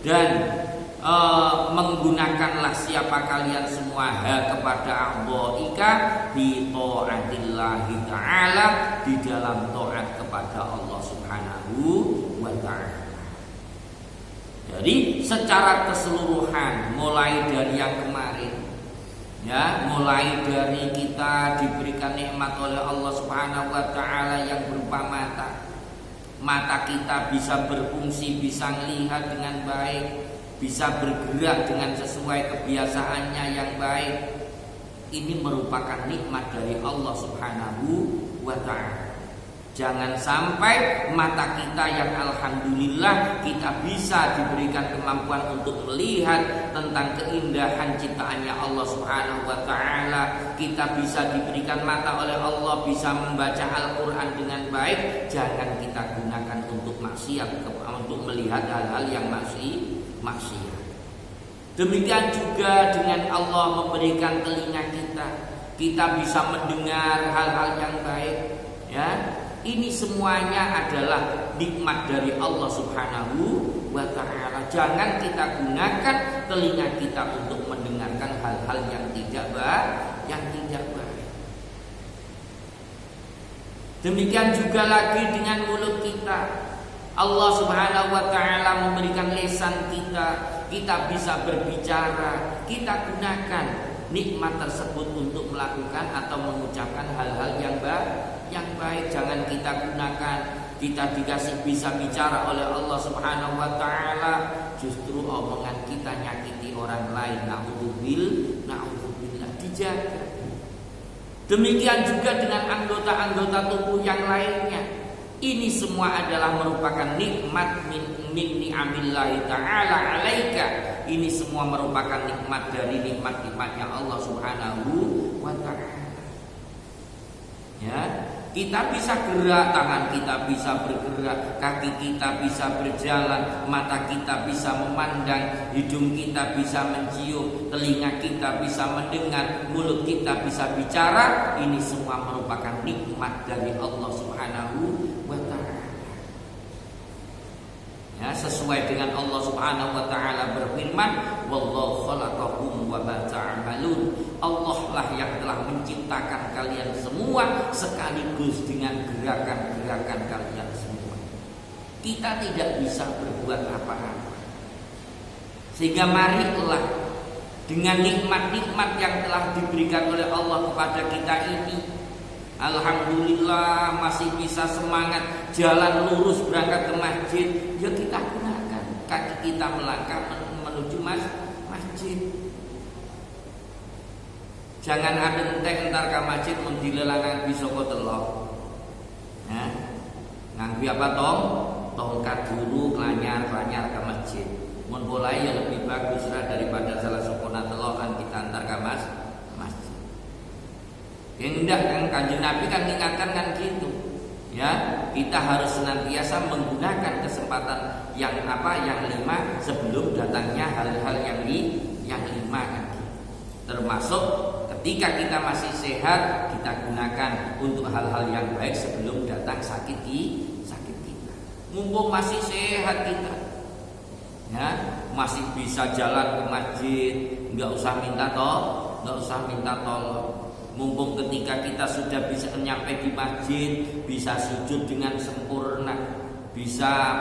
dan menggunakanlah siapa kalian semua kepada a'dha'ika bi ta'atillahi ta'ala, di dalam taat kepada Allah Subhanahu wa ta'ala. Jadi secara keseluruhan, mulai dari yang kemarin, ya, mulai dari kita diberikan nikmat oleh Allah Subhanahu wa ta'ala yang berupa mata kita bisa berfungsi, bisa melihat dengan baik, bisa bergerak dengan sesuai kebiasaannya yang baik. Ini merupakan nikmat dari Allah Subhanahu wa ta'ala. Jangan sampai mata kita yang alhamdulillah kita bisa diberikan kemampuan untuk melihat tentang keindahan ciptaannya Allah Subhanahu wa ta'ala, kita bisa diberikan mata oleh Allah, bisa membaca Al-Quran dengan baik, jangan kita gunakan untuk maksiat, untuk melihat hal-hal yang maksiat. Demikian juga dengan Allah memberikan telinga kita bisa mendengar hal-hal yang baik, ya. Ini semuanya adalah nikmat dari Allah Subhanahu wa ta'ala. Jangan kita gunakan telinga kita untuk mendengarkan hal-hal yang tidak baik. Demikian juga lagi dengan mulut kita. Allah Subhanahu wa ta'ala memberikan lisan kita bisa berbicara. Kita gunakan nikmat tersebut untuk melakukan atau mengucapkan hal-hal yang baik. Jangan kita gunakan, kita dikasih bisa bicara oleh Allah Subhanahu wa ta'ala, justru omongan kita nyakiti orang lain. Na'udzubillah, dijaga. Demikian juga dengan anggota-anggota tubuh yang lainnya. Ini semua adalah merupakan nikmat min ni'amillahi ta'ala 'alaika. Ini semua merupakan nikmat dari nikmat-nikmatnya Allah Subhanahu wa ta'ala. Ya, kita bisa gerak, tangan kita bisa bergerak, kaki kita bisa berjalan, mata kita bisa memandang, hidung kita bisa mencium, telinga kita bisa mendengar, mulut kita bisa bicara. Ini semua merupakan nikmat dari Allah Subhanahu wa ta'ala. Ya, sesuai dengan Allah Subhanahu wa ta'ala berfirman, wallahu khalaqakum wa ma ta'malun. Allah lah yang telah menciptakan kalian semua sekaligus dengan gerakan-gerakan kalian semua. Kita tidak bisa berbuat apa-apa. Sehingga marilah dengan nikmat-nikmat yang telah diberikan oleh Allah kepada kita ini, alhamdulillah masih bisa semangat jalan lurus berangkat ke masjid, ya kita gunakan kaki kita melangkah menuju masjid. Jangan ada entar ke masjid mendilelangan bisa kok telok. Ya. Nganggo apa tongkat dulu kelanyar ke masjid. Mun boleh ya lebih bagus daripada salah sopona telokan kita antar ke masjid. Yang enggak kan Kanjeng Nabi kan mengingatkan kan gitu. Ya, kita harus senantiasa menggunakan kesempatan yang 5 sebelum datangnya hal-hal yang 5 kan. Termasuk ketika kita masih sehat, kita gunakan untuk hal-hal yang baik sebelum datang sakit kita. Mumpung masih sehat kita, ya, masih bisa jalan ke masjid, nggak usah minta tolong. Mumpung ketika kita sudah bisa nyampe di masjid, bisa sujud dengan sempurna, bisa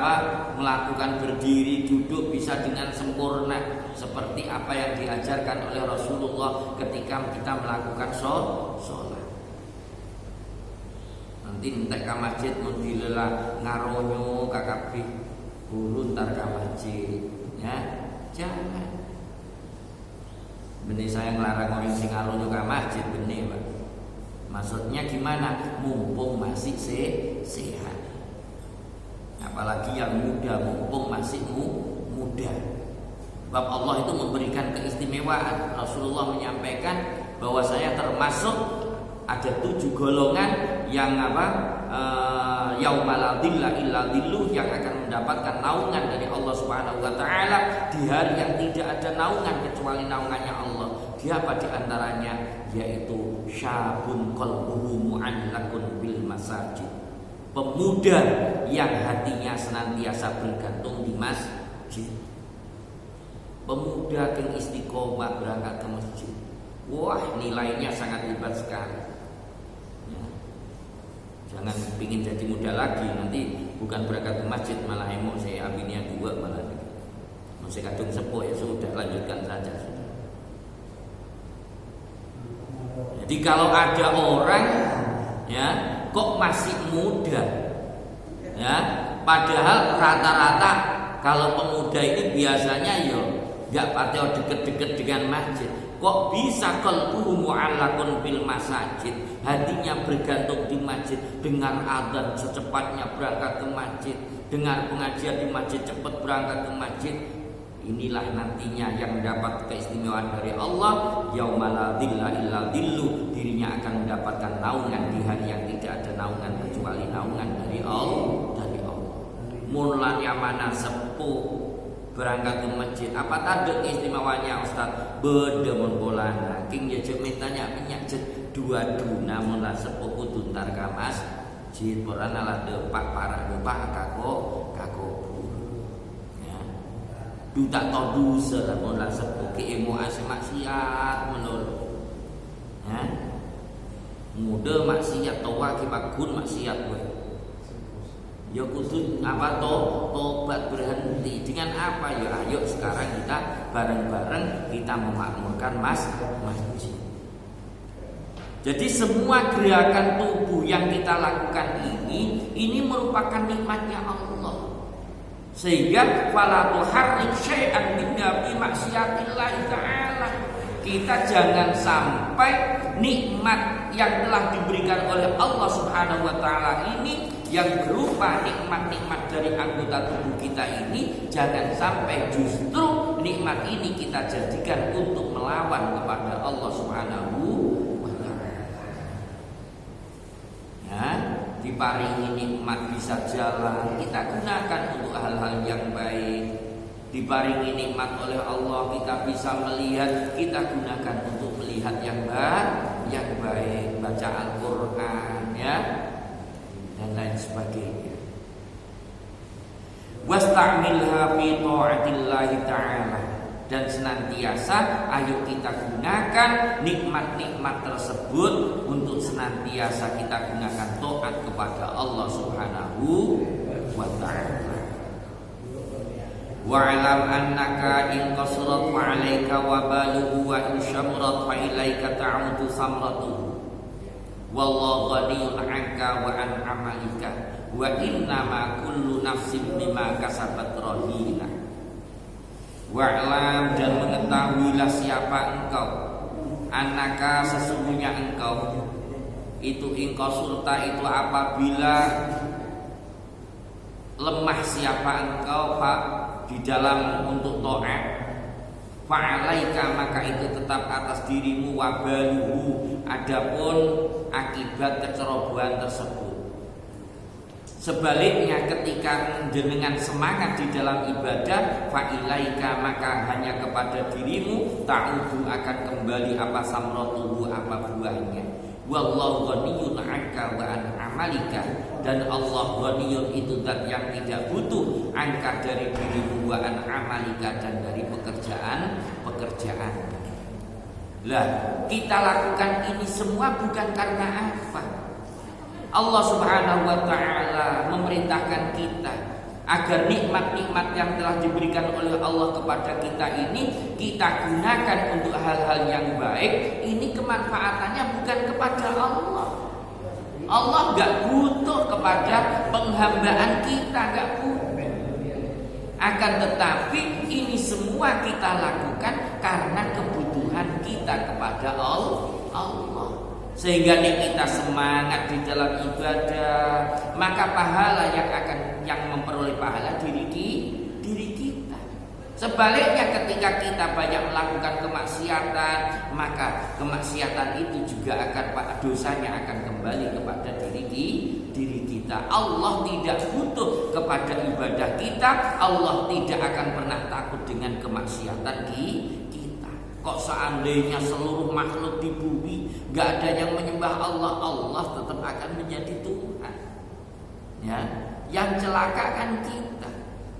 melakukan berdiri, duduk bisa dengan sempurna, seperti apa yang diajarkan oleh Rasulullah ketika kita melakukan sholat. Nanti entek ke masjid mundilelah ngaronyo kakabi bulu ntar ke masjid, ya jangan. Benih saya ngelarang orang sing ngaronyo ke masjid, benih Pak. Maksudnya gimana? Mumpung masih sehat. Apalagi yang muda, mumpung masih muda. Sebab Allah itu memberikan keistimewaan. Rasulullah menyampaikan bahwa saya termasuk ada 7 golongan yang yaumala dhilla illa dhilluh, yang akan mendapatkan naungan dari Allah Subhanahu wa ta'ala di hari yang tidak ada naungan kecuali naungannya Allah. Siapa di antaranya? Yaitu syabun qalbuhu mu'allaqun bil masajid. Pemuda yang hatinya senantiasa bergantung di masjid. pemuda yang istiqomah berangkat ke masjid. Wah, nilainya sangat hebat sekali. Ya. Jangan pingin jadi muda lagi, nanti bukan berangkat ke masjid malah emok saya aminnya 2 malah. Masih kadung sepuh ya sudah, lanjutkan saja sudah. Jadi kalau ada orang ya kok masih muda, ya padahal rata-rata kalau pemuda ini biasanya yo nggak pada deket-deket dengan masjid. Kok bisa qalbuhu mu'allaqun bil masajid, hatinya bergantung di masjid, dengar adzan secepatnya berangkat ke masjid, dengar pengajian di masjid cepat berangkat ke masjid. Inilah nantinya yang mendapat keistimewaan dari Allah, yauma la dhilla illa dhillu, dirinya akan mendapatkan naungan di hari yang tidak ada naungan kecuali naungan dari Allah. Mulanya mana sepuh berangkat ke masjid, apa tanda keistimewanya Ustaz? Bedemun bolana king jejak mintanya minyak jet 2 duna mula sepuh kudu ntar ka masjid porana lah depak parah depak kako ya duta todu sela mula sepuh ki emo ase maksiat menul ya muda maksiat tawa ki bagun maksiat we. Ya kudu apa tobat berhenti dengan apa ya? Ayo sekarang kita bareng-bareng kita memakmurkan masjid. Jadi semua gerakan tubuh yang kita lakukan ini merupakan nikmatnya Allah. Sehingga fala tuharrik syai'an min bi maksiatillah taala. Kita jangan sampai nikmat yang telah diberikan oleh Allah Subhanahu wa taala ini yang berupa nikmat-nikmat dari anggota tubuh kita ini, jangan sampai justru nikmat ini kita jadikan untuk melawan kepada Allah Subhanahu wa taala. Ya, diparingi nikmat bisa jalan, kita gunakan untuk hal-hal yang baik. Diparingi nikmat oleh Allah, kita bisa melihat, kita gunakan untuk melihat yang baik, baca Al-Qur'an ya. Dan lain sebagainya. Wasta'milha fi ta'atillahi ta'ala, dan senantiasa ayo kita gunakan nikmat-nikmat tersebut untuk senantiasa kita gunakan taat kepada Allah Subhanahu wa ta'ala. Wa'lam annaka in qasrat fa'alaika wa baluhu wa in syamrat fa ilaika ta'udu samratuhu. Wallahu ghaniyun 'anka wa an 'amalika wa innama kullu nafsin bima kasabat rahina. Wa'lam, dan mengetahuilah siapa engkau, annaka sesungguhnya engkau itu engkau surta itu apabila lemah siapa engkau Pak di dalam untuk taat, fa'alaika maka itu tetap atas dirimu, wabaluhu adapun akibat kecerobohan tersebut. Sebaliknya ketika jenengan semangat di dalam ibadah, fa'ilaika maka hanya kepada dirimu ta'udu akan kembali apa samratuhu apa buahnya. Wallahu ghaniyun 'anka wa an amalika, dan Allah ghaniyun itu zat yang tidak butuh 'anka dari dirimu wa an amalika dan dari pekerjaan. Lah, kita lakukan ini semua bukan karena apa? Allah Subhanahu wa taala memerintahkan kita agar nikmat-nikmat yang telah diberikan oleh Allah kepada kita ini kita gunakan untuk hal-hal yang baik. Ini kemanfaatannya bukan kepada Allah. Allah enggak butuh kepada penghambaan kita, enggak butuh. Akan tetapi ini semua kita lakukan karena kebutuhan kita kepada Allah. Sehingga kita semangat di dalam ibadah, maka pahala yang memperoleh pahala diri kita. Sebaliknya ketika kita banyak melakukan kemaksiatan, maka kemaksiatan itu juga dosanya akan kembali kepada diri kita. Allah tidak butuh kepada ibadah kita. Allah tidak akan pernah takut dengan kemaksiatan kita. Kok seandainya seluruh makhluk di bumi gak ada yang menyembah Allah, Allah tetap akan menjadi Tuhan. Ya, yang celaka kan kita.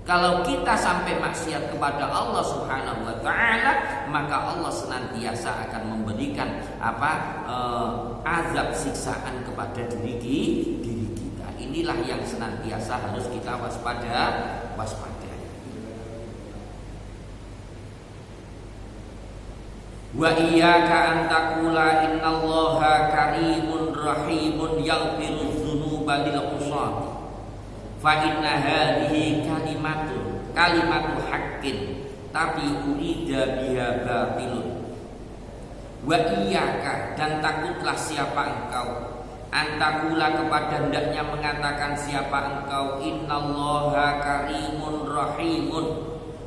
Kalau kita sampai maksiat kepada Allah Subhanahu wa taala, maka Allah senantiasa akan memberikan azab siksaan kepada diri kita. Inilah yang senantiasa harus kita waspada. Wa iyyaka an taqula innallaha karimun rahimun yaghfiru dzunuba lil usati fa inna hadhihi kalimatu haqqin tapi urida biha batilun. Wa iyyaka, dan takutlah siapa engkau, antakula kepada hendaknya mengatakan siapa engkau, innallaha karimun rahimun,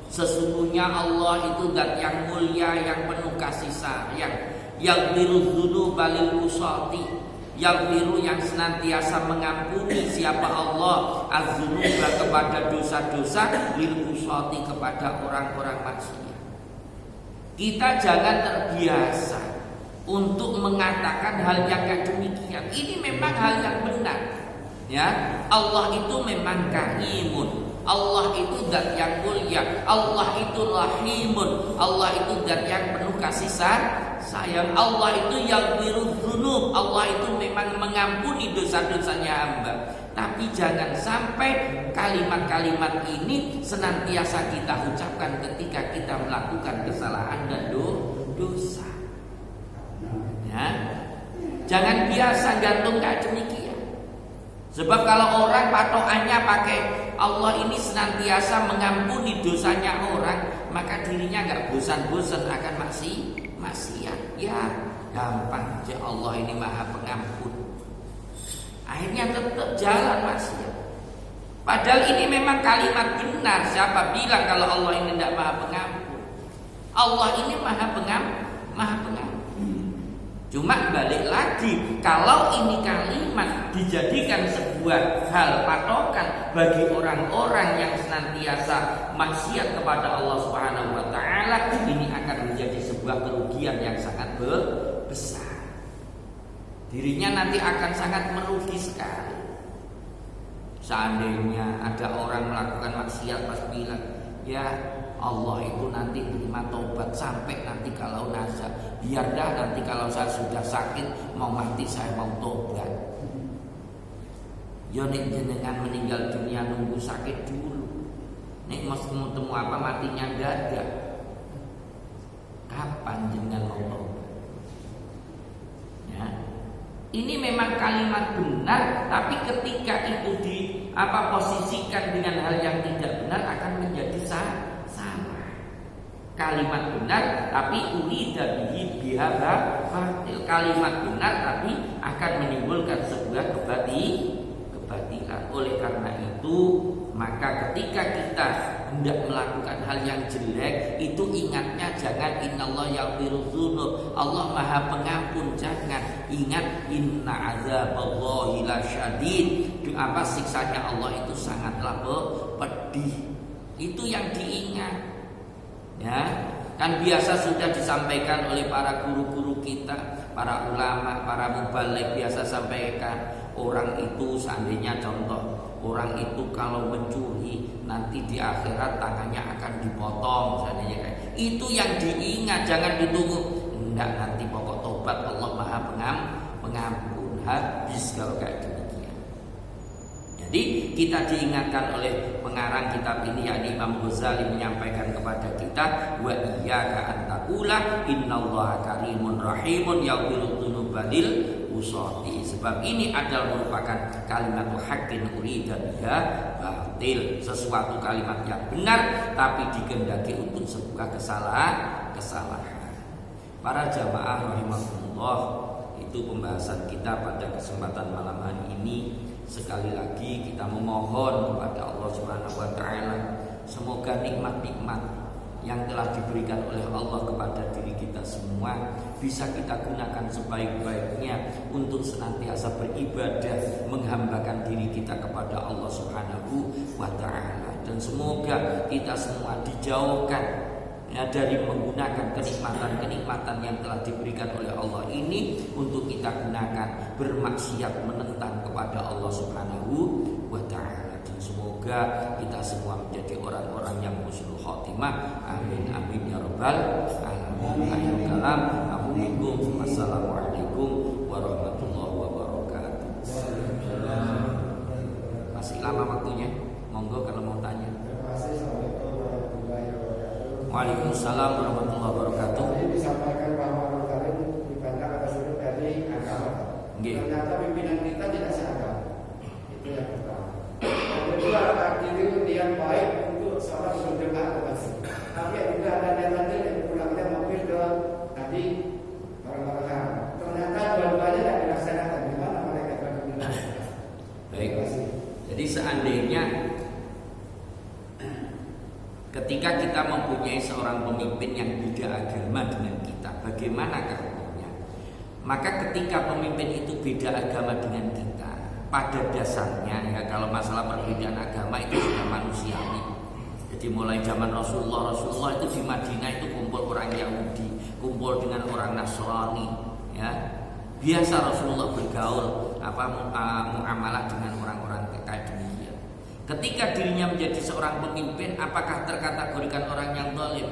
sesungguhnya Allah itu zat yang mulia yang penuh kasih sayang, yang birudzunu balil usati, yang biru yang senantiasa mengampuni siapa Allah, az-dzunuba kepada dosa-dosa, lil usati kepada orang-orang maksiat. Kita jangan terbiasa untuk mengatakan hal yang kayak demikian. Ini memang hal yang benar. Ya, Allah itu memang karimun. Allah itu zat yang mulia. Allah itu rahimun. Allah itu zat yang penuh kasih sayang. Allah itu yang birudzunub. Allah itu memang mengampuni dosa-dosanya hamba. Tapi jangan sampai kalimat-kalimat ini senantiasa kita ucapkan ketika kita melakukan kesalahan dan dosa. Ya, jangan biasa gantung kayak demikian. Sebab kalau orang patokannya pakai Allah ini senantiasa mengampuni dosanya orang, maka dirinya nggak bosan-bosan akan maksiat. Ya, gampang aja, Allah ini Maha Pengampun. Akhirnya tetap jalan maksiat. Padahal ini memang kalimat benar. Siapa bilang kalau Allah ini tidak Maha Pengampun? Allah ini Maha Pengampun. Cuma balik lagi, kalau ini kalimat dijadikan sebuah hal patokan bagi orang-orang yang senantiasa maksiat kepada Allah Subhanahu wa taala, ini akan menjadi sebuah kerugian yang sangat besar. Dirinya nanti akan sangat merugi sekali. Seandainya ada orang melakukan maksiat pas bilang, ya Allah itu nanti terima tobat sampai nanti kalau nazar, biar dah nanti kalau saya sudah sakit mau mati saya mau tobat. Yo nek jenengan meninggal dunia nunggu sakit dulu. Nek mau temu apa matinya dadak. Kapan jenengan mau tobat? Ya. Ini memang kalimat benar, tapi ketika itu posisikan dengan hal yang tidak benar akan menjadi salah. Kalimat benar tapi urida biha batil. Kalimat benar tapi akan menimbulkan sebuah kebatilan. Oleh karena itu, maka ketika kita hendak melakukan hal yang jelek, itu ingatnya jangan innallaha yaghfiru dzunub, Allah Maha Pengampun. Jangan, ingat inna azaballahi lasyadid, siksanya Allah itu sangatlah pedih. Itu yang diingat. Ya, kan biasa sudah disampaikan oleh para guru-guru kita, para ulama, para mubaligh biasa sampaikan, orang itu seandainya contoh, orang itu kalau mencuri nanti di akhirat tangannya akan dipotong, seandainya kayak itu yang diingat, jangan ditunggu. Enggak, nanti pokok tobat Allah Maha Pengampun. Habis kalau kayak demikian. Jadi kita diingatkan oleh pengarang kitab ini, yakni Imam Ghazali, menyampaikan kepada kita, wa iyyaka an taqula innallaha karimun rahimun yaghfiru dzunuba lil usati. Sebab ini adalah merupakan kalimat haqqin urida biha batil, sesuatu kalimat yang benar tapi dikehendaki untuk sebuah kesalahan. Para jamaah rahimakumullah, itu pembahasan kita pada kesempatan malam hari ini. Sekali lagi kita memohon kepada Allah Subhanahu wa taala, semoga nikmat-nikmat yang telah diberikan oleh Allah kepada diri kita semua bisa kita gunakan sebaik-baiknya untuk senantiasa beribadah, menghambakan diri kita kepada Allah Subhanahu wa taala. Dan semoga kita semua dijauhkan dari menggunakan kenikmatan-kenikmatan yang telah diberikan oleh Allah ini untuk kita gunakan bermaksiat, menentang kepada Allah Subhanahu wa taala. Dan semoga Semoga kita semua menjadi orang-orang yang husnul khotimah. Amin amin ya rabbal alamin. Akhirul kalam. Wassalamualaikum warahmatullahi wabarakatuh. Masih lama waktunya. Monggo kalau mau tanya. Waalaikumsalam warahmatullahi wabarakatuh. Tadi disampaikan bahwa Karim dipandang atau sudut dari agama. Ternyata pimpinan kita tidak seagama. Itu yang pertama. Yang kedua, diri niat baik untuk sholat berjamaah kepada. Tapi juga ada niatan yang pulangnya mobil ke tadi barang-barang haram. Ternyata dua-duanya tidak dilaksanakan. Gimana mereka berpimpinan? Baik. Jadi seandainya ketika kita mempunyai seorang pemimpin yang beda agama dengan kita, bagaimanakah hukumnya? Maka ketika pemimpin itu beda agama dengan kita, pada dasarnya ya kalau masalah perbedaan agama itu sudah manusiawi. Jadi mulai zaman Rasulullah itu di Madinah itu kumpul orang Yahudi, kumpul dengan orang Nasrani, ya. Biasa Rasulullah bergaul muamalah dengan orang-orang kayak demikian. Ketika dirinya menjadi seorang pemimpin, apakah terkategorikan orang yang zalim?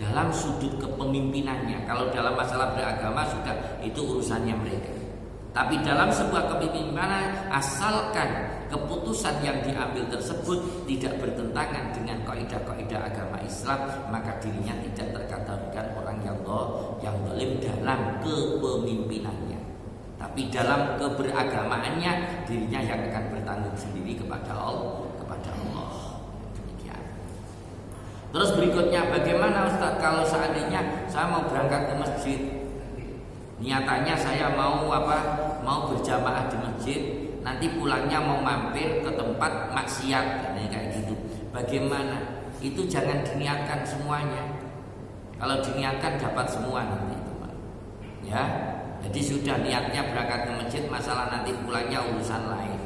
Dalam sudut kepemimpinannya. Kalau dalam masalah beragama sudah itu urusannya mereka. Tapi dalam sebuah kepemimpinan, asalkan keputusan yang diambil tersebut tidak bertentangan dengan kaidah-kaidah agama Islam, maka dirinya tidak terkategorikan orang yang zalim dalam kepemimpinannya. Tapi dalam keberagamaannya dirinya yang akan bertanggung sendiri kepada Allah. Demikian. Terus berikutnya, bagaimana Ustaz kalau seandainya saya mau berangkat ke masjid, niatannya saya mau berjamaah di masjid, nanti pulangnya mau mampir ke tempat maksiat, kayak gitu. Bagaimana? Itu jangan diniatkan semuanya. Kalau diniatkan dapat semua nanti, teman. Ya. Jadi sudah niatnya berangkat ke masjid, masalah nanti pulangnya urusan lain.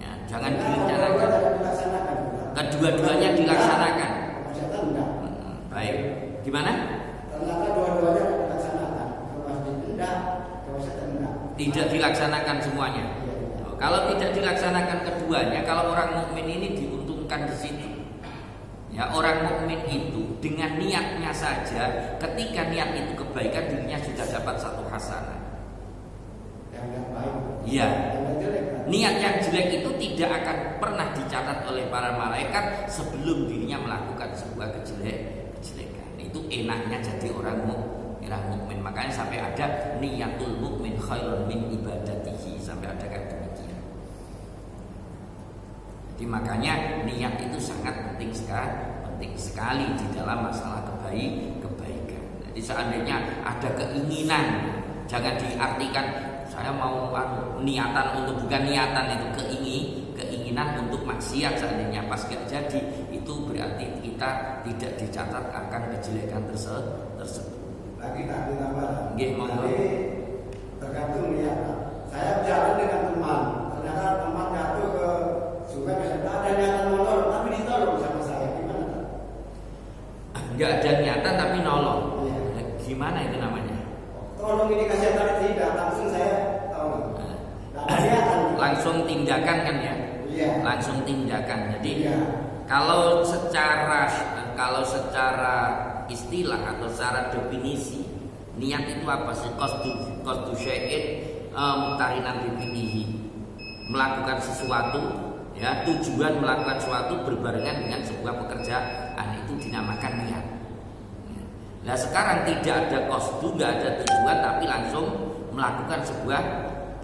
Ya, jangan direncanakan. Kedua-duanya dilaksanakan. Baik. Gimana? Ternyata dua-duanya dilaksanakan. Tidak dilaksanakan semuanya. Kalau tidak dilaksanakan keduanya, kalau orang mukmin ini diuntungkan di situ. Ya, orang mukmin itu dengan niatnya saja, ketika niat itu kebaikan, dirinya sudah dapat satu hasanah. Iya. Niat yang jelek itu tidak akan pernah dicatat oleh para malaikat sebelum dirinya melakukan sebuah kejelekan. Itu enaknya jadi orang mukmin. Makanya sampai ada niatul mukmin khairun min ibadatihi, sampai ada kayak demikian. Jadi makanya niat itu sangat penting sekali di dalam masalah kebaikan. Jadi seandainya ada keinginan, jangan diartikan saya mau niatan untuk, bukan niatan itu keinginan untuk maksiat. Seandainya pas gak jadi, itu berarti kita tidak dicatat akan kejelekan tersebut. Lagi tak ditambah. Jadi tergantung niat. Saya jalan dengan teman, ternyata teman jatuh ke sungai, ada niatan motor, tapi ditolong sama saya. Gimana? Enggak ada niatan tapi nolong. Ya. Gimana itu namanya? Tolong ini kasih tarik, tidak, langsung saya tolong. Langsung tindakan kan ya? Iya. Langsung tindakan. Jadi iya. Kalau secara istilah atau secara definisi, niat itu apa sih? Qasdu syai'in muqtarinan bi, melakukan sesuatu, ya, tujuan melakukan sesuatu berbarengan dengan sebuah pekerjaan, itu dinamakan niat. Nah sekarang tidak ada qasdu, tidak ada tujuan, tapi langsung melakukan sebuah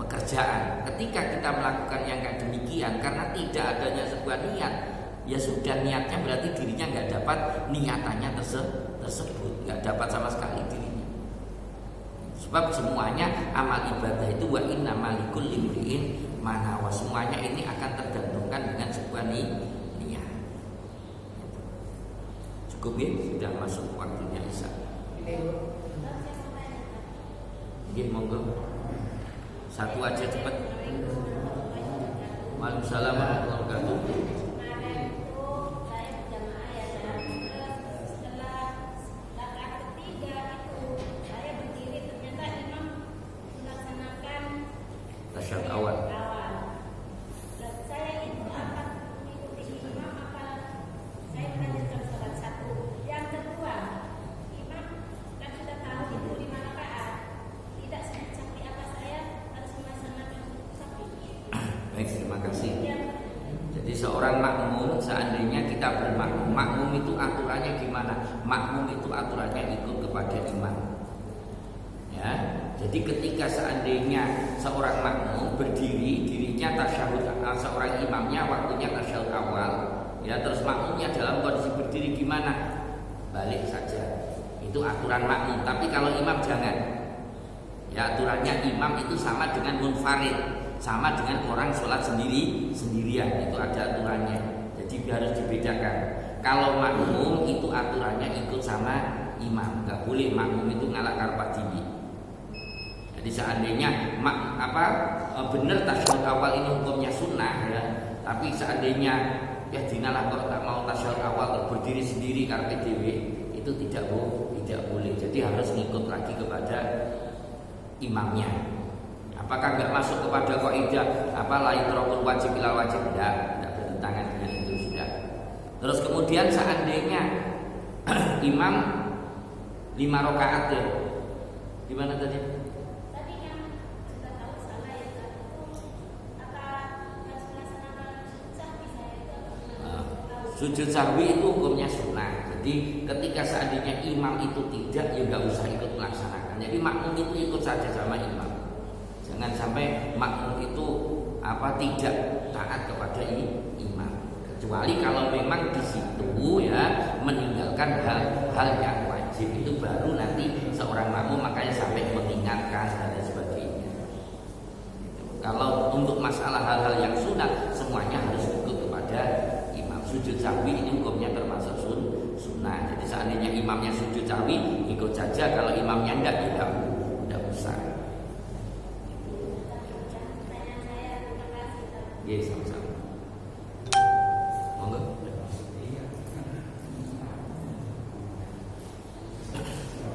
pekerjaan. Ketika kita melakukan yang kayak demikian, karena tidak adanya sebuah niat, ya sudah, niatnya berarti dirinya nggak dapat niatannya tersebut, nggak dapat sama sekali dirinya. Sebab semuanya amal ibadah itu wa innamal likulli imri'in ma nawa, semuanya ini akan tergantungkan dengan sebuah niat. Cukup ya, sudah masuk waktunya Isya. Nggih, monggo. Satu aja cepat. Waalaikumsalam warahmatullahi wabarakatuh. Tasyahud awal. Saya itu apa kasih. Jadi seorang makmum, seandainya kita bermakmum, makmum itu aturannya gimana? Makmum itu aturannya ikut kepada imam. Ya, jadi ketika seandainya seorang makmum berdiri, dirinya tasyahud, seorang imamnya waktunya tasyahud awal, ya terus makmumnya dalam kondisi berdiri gimana? Balik saja. Itu aturan makmum. Tapi kalau imam jangan. Ya aturannya imam itu sama dengan munfarid, sama dengan orang sholat sendirian, itu ada aturannya. Jadi harus dibedakan. Kalau makmum itu aturannya ikut sama imam, nggak boleh makmum itu ngalak karpa tinggi. Jadi seandainya benar tasyahud awal ini hukumnya sunnah ya, tapi seandainya ya dinalah kok tak mau tasyahud awal berdiri sendiri karpe dewe, itu tidak boleh. Jadi harus ngikut lagi kepada imamnya. Apakah nggak masuk kepada kaidah la itraqul wajib ilal wajib? Tidak bertentangan dengan itu sudah. Terus kemudian seandainya imam 5 rakaat ya. Gimana tadi? Tadi yang kita tahu salah ya, itu apa melaksanakan sahwi saya itu sujud sahwi itu hukumnya sunnah. Jadi ketika seandainya imam itu tidak, ya nggak usah ikut melaksanakan. Jadi makmum itu ikut saja sama imam. Jangan sampai makmum itu tidak taat kepada imam. Kecuali kalau memang di situ ya meninggalkan hal yang wajib, itu baru nanti seorang makmum makanya sampai mengingatkan dan sebagainya. Kalau untuk masalah hal-hal yang sunat semuanya harus ikut kepada imam. Sujud sahwi ini hukumnya termasuk sunnah. Jadi seandainya imamnya sujud sahwi ikut saja, kalau imamnya tidak usah. pertanyaan saya. Terima kasih. Yes, sama-sama.